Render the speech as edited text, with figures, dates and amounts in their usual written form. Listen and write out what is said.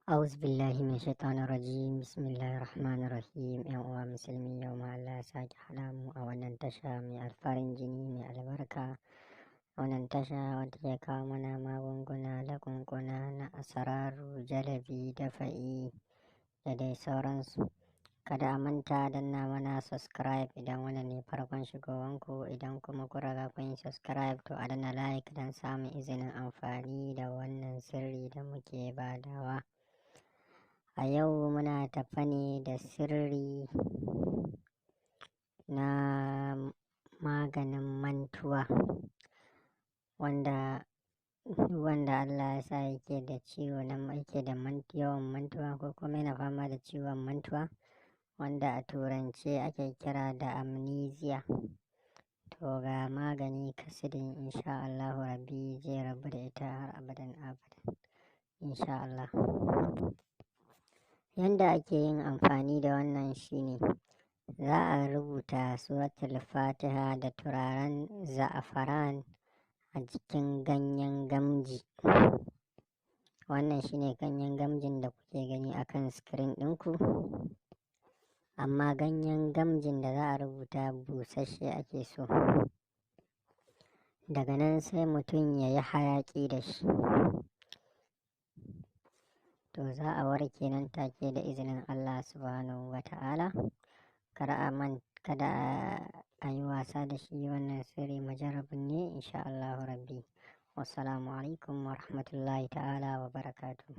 أعوذ بالله من الشيطان الرجيم. بسم الله الرحمن الرحيم. ‘Yan uwa musulmi, yau ma Allah ya sake haɗa mu a wannan tasha mai alfarin jini mai albarka, wannan tasha wadda ke kawo mana magunguna da kunkuna na asararu, jalabi, dafa'i da dai sauransu. Kada a manta danna mana subscribe idan wannan ne farkon shigowanku, idan kuma ku riga kun yi subscribe to a danna like don samun izinin amfani da wannan sirri da muke badawa. A yau muna tafa ne da sirri na maganin mantuwa wanda Allah ya sa yake da ciwo yake da yawan mantuwa ko kuma yana fama da ciwon mantuwa wanda a turance ake kira da amnesia. To ga magani kasidin, insha Allahu rabbi zai rabu da ita har abadan insha Allah. Yanda ake yin amfani da wannan shine za a rubuta suratul fatiha da turaren za'afaran a jikin ganyen gamji. Wannan shine ganyen gamjin da kuke gani akan screen ɗinku, amma ganyen gamjin da za a rubuta busasshe ake so. Daga nan sai mutum ya yi hayaƙi da shi, to za a warke nan take da izinin Allah subhanahu wa ta'ala. Kada a yi wasa da shi, wannan sirri majarabin ne insha Allahu rabbi. Wassalamu alaikum wa rahmatullahi ta'ala wa barakatuh.